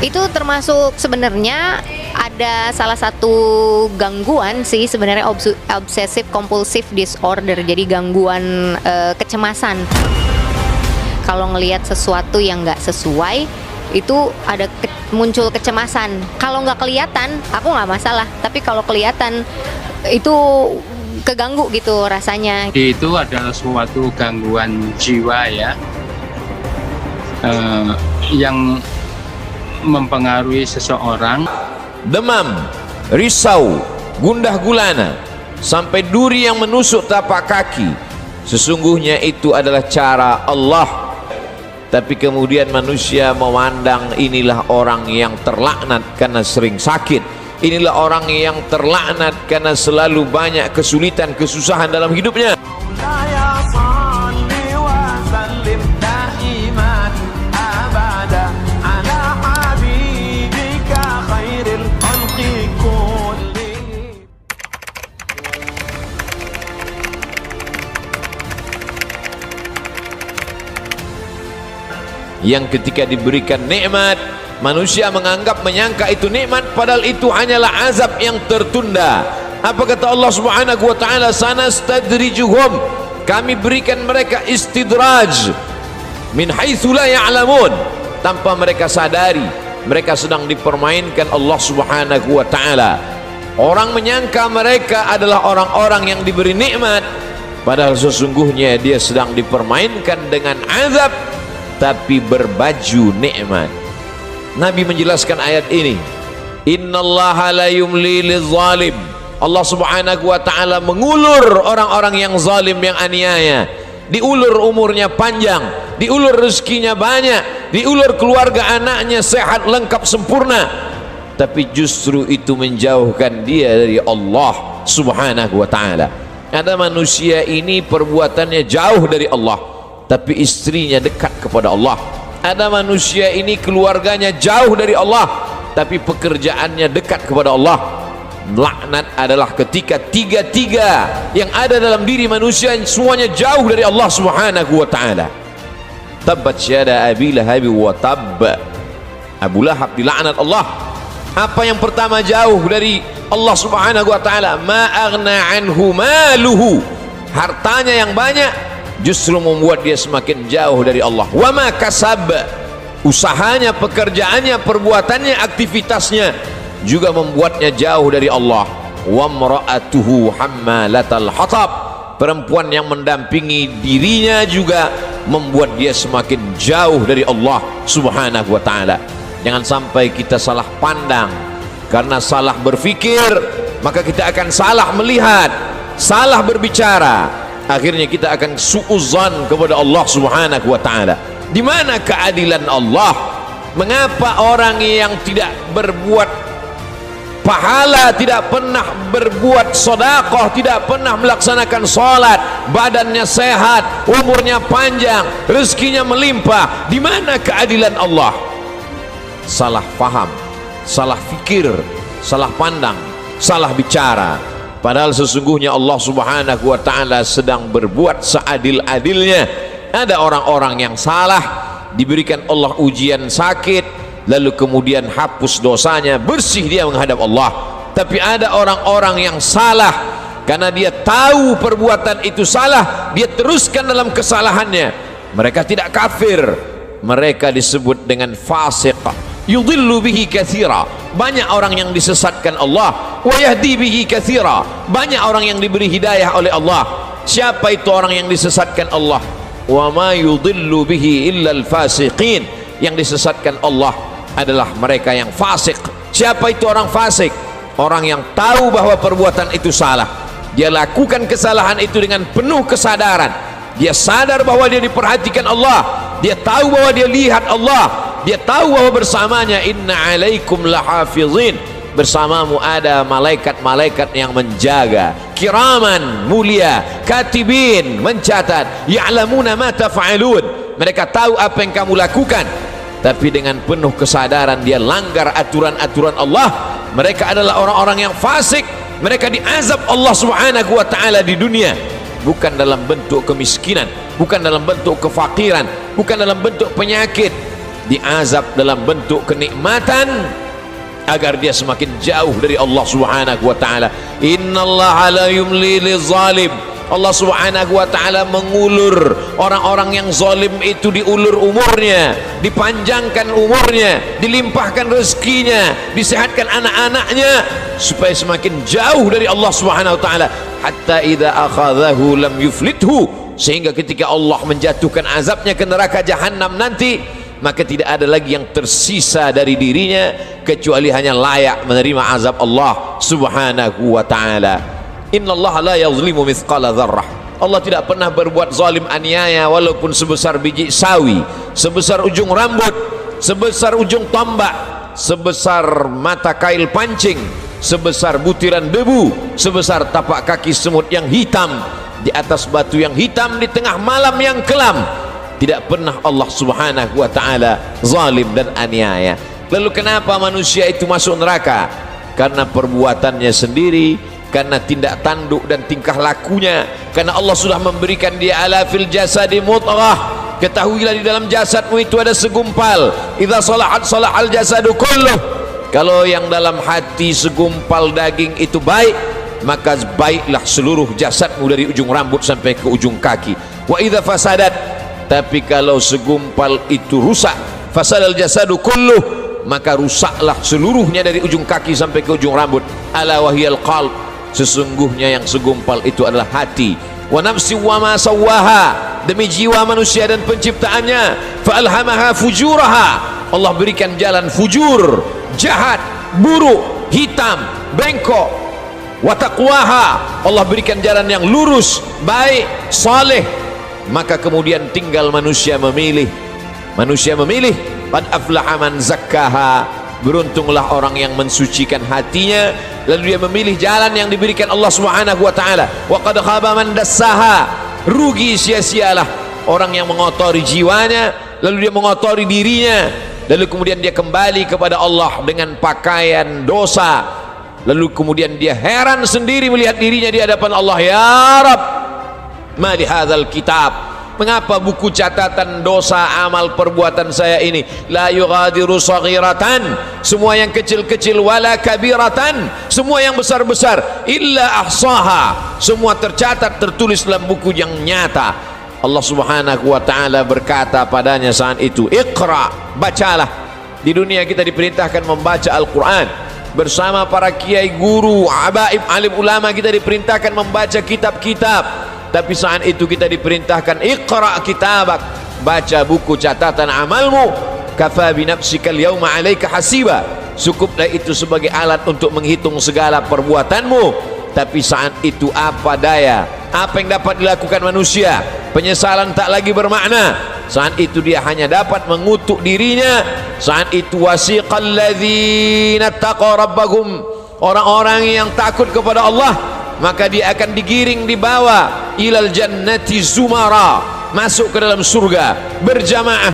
Itu termasuk sebenarnya ada salah satu gangguan sih sebenarnya, obsessive compulsive disorder. Jadi gangguan kecemasan. Kalau ngelihat sesuatu yang nggak sesuai itu ada muncul kecemasan. Kalau nggak kelihatan aku nggak masalah, tapi kalau kelihatan itu keganggu gitu rasanya. Itu adalah suatu gangguan jiwa ya, yang mempengaruhi seseorang. Demam, risau, gundah gulana, sampai duri yang menusuk tapak kaki. Sesungguhnya itu adalah cara Allah. Tapi kemudian manusia memandang inilah orang yang terlaknat karena sering sakit. Inilah orang yang terlaknat karena selalu banyak kesulitan, kesusahan dalam hidupnya. Yang ketika diberikan nikmat, manusia menyangka itu nikmat, padahal itu hanyalah azab yang tertunda. Apa kata Allah Subhanahu wa taala? Sanastadrijuhum, kami berikan mereka istidraj min haitsu la ya'lamun, tanpa mereka sadari mereka sedang dipermainkan Allah Subhanahu wa taala. Orang menyangka mereka adalah orang-orang yang diberi nikmat, padahal sesungguhnya dia sedang dipermainkan dengan azab tapi berbaju nikmat. Nabi menjelaskan ayat ini, innallaha la yumli lizalim. Allah Subhanahu wa taala mengulur orang-orang yang zalim, yang aniaya. Diulur umurnya panjang, diulur rezekinya banyak, diulur keluarga anaknya sehat lengkap sempurna, tapi justru itu menjauhkan dia dari Allah Subhanahu wa taala. Ada manusia ini perbuatannya jauh dari Allah, tapi istrinya dekat kepada Allah. Ada manusia ini keluarganya jauh dari Allah, tapi pekerjaannya dekat kepada Allah. Laknat adalah ketika tiga-tiga yang ada dalam diri manusia semuanya jauh dari Allah Subhanahu wa taala. Tabbat syada Abi Lahab wa tabb. Abu Lahab dilaknat Allah. Apa yang pertama jauh dari Allah Subhanahu wa taala? Ma aghna anhu maluhu. Hartanya yang banyak justru membuat dia semakin jauh dari Allah. Wa ma kasab, usahanya, pekerjaannya, perbuatannya, aktivitasnya juga membuatnya jauh dari Allah. Wa mra'atuhu hammalatal hatab, perempuan yang mendampingi dirinya juga membuat dia semakin jauh dari Allah Subhanahu wa taala. Jangan sampai kita salah pandang. Karena salah berpikir, maka kita akan salah melihat, salah berbicara, akhirnya kita akan suudzon kepada Allah Subhanahu wa taala. Di mana keadilan Allah? Mengapa orang yang tidak berbuat pahala, tidak pernah berbuat sedekah, tidak pernah melaksanakan salat, badannya sehat, umurnya panjang, rezekinya melimpah? Di mana keadilan Allah? Salah paham, salah fikir, salah pandang, salah bicara. Padahal sesungguhnya Allah Subhanahu wa taala sedang berbuat seadil-adilnya. Ada orang-orang yang salah, diberikan Allah ujian sakit, lalu kemudian hapus dosanya, bersih dia menghadap Allah. Tapi ada orang-orang yang salah, karena dia tahu perbuatan itu salah, dia teruskan dalam kesalahannya. Mereka tidak kafir, mereka disebut dengan fasiq. Yudhillu bihi katsira, banyak orang yang disesatkan Allah. Wa yahdi bihi katsira, banyak orang yang diberi hidayah oleh Allah. Siapa itu orang yang disesatkan Allah? Wa ma yudhillu bihi illa al-fasiqin, yang disesatkan Allah adalah mereka yang fasik. Siapa itu orang fasik? Orang yang tahu bahwa perbuatan itu salah, dia lakukan kesalahan itu dengan penuh kesadaran. Dia sadar bahwa dia diperhatikan Allah, dia tahu bahwa dia lihat Allah, dia tahu bahwa bersamanya inna alaikum lahafizin, bersamamu ada malaikat-malaikat yang menjaga, kiraman, mulia, katibin, mencatat, ya'lamuna ma taf'alun, mereka tahu apa yang kamu lakukan. Tapi dengan penuh kesadaran dia langgar aturan-aturan Allah. Mereka adalah orang-orang yang fasik. Mereka diazab Allah Subhanahu wa taala di dunia, bukan dalam bentuk kemiskinan, bukan dalam bentuk kefakiran, bukan dalam bentuk penyakit. diazab dalam bentuk kenikmatan agar dia semakin jauh dari Allah Subhanahu wa taala. Innallaha la yumli lizalim. Allah Subhanahu wa taala mengulur orang-orang yang zalim itu, diulur umurnya, dipanjangkan umurnya, dilimpahkan rezekinya, disehatkan anak-anaknya supaya semakin jauh dari Allah Subhanahu wa taala. Hatta idza akhadhahu lam yuflithu, sehingga ketika Allah menjatuhkan azabnya ke neraka jahanam nanti, maka tidak ada lagi yang tersisa dari dirinya kecuali hanya layak menerima azab Allah Subhanahu wa taala. Innallaha la yazlimu mithqala dzarrah. Allah tidak pernah berbuat zalim aniaya walaupun sebesar biji sawi, sebesar ujung rambut, sebesar ujung tombak, sebesar mata kail pancing, sebesar butiran debu, sebesar tapak kaki semut yang hitam di atas batu yang hitam di tengah malam yang kelam. Tidak pernah Allah Subhanahu wa taala zalim dan aniaya. Lalu kenapa manusia itu masuk neraka? Karena perbuatannya sendiri, karena tindak tanduk dan tingkah lakunya. Karena Allah sudah memberikan dia ala fil jasadi mudghah. Ketahuilah di dalam jasadmu itu ada segumpal. Idza salahat salahal jasadu kulluh. Kalau yang dalam hati segumpal daging itu baik, maka baiklah seluruh jasadmu dari ujung rambut sampai ke ujung kaki. Wa idza fasadat, tapi kalau segumpal itu rusak, fasadal jasadu kulluh, maka rusaklah seluruhnya dari ujung kaki sampai ke ujung rambut. Ala wahiyal qalb, sesungguhnya yang segumpal itu adalah hati. Wa nafsi wa ma sawwaha, demi jiwa manusia dan penciptaannya. Fa alhamaha fujuraha, Allah berikan jalan fujur, jahat, buruk, hitam, bengkok. Wa taqwaha, Allah berikan jalan yang lurus, baik, saleh. Maka kemudian tinggal manusia memilih. Manusia memilih. Qad aflaha man zakkaha, beruntunglah orang yang mensucikan hatinya lalu dia memilih jalan yang diberikan Allah Subhanahu wa taala. Wa qad khaba man dassaha, rugi sia-sialah orang yang mengotori jiwanya lalu dia mengotori dirinya, lalu kemudian dia kembali kepada Allah dengan pakaian dosa, lalu kemudian dia heran sendiri melihat dirinya di hadapan Allah. Ya Rabb, ma li hadzal kitab, mengapa buku catatan dosa amal perbuatan saya ini la yughadiru saghiratan, semua yang kecil-kecil, wala kabiratan, semua yang besar-besar, illa ahsaha, semua tercatat tertulis dalam buku yang nyata. Allah Subhanahu wa taala berkata padanya saat itu, Iqra, bacalah. Di dunia kita diperintahkan membaca Al-Quran bersama para kiai, guru, abaib, alim ulama, kita diperintahkan membaca kitab-kitab. Tapi saat itu kita diperintahkan Iqra kitabak, baca buku catatan amalmu. Kafa bi nafsikal yauma 'alaika hasiba, cukuplah itu sebagai alat untuk menghitung segala perbuatanmu. Tapi saat itu apa daya, apa yang dapat dilakukan manusia? Penyesalan tak lagi bermakna. Saat itu dia hanya dapat mengutuk dirinya. Saat itu wasiqal ladzina taqaw rabbahum, orang-orang yang takut kepada Allah, maka dia akan digiring, dibawa ilal jannati zumara, masuk ke dalam surga berjamaah.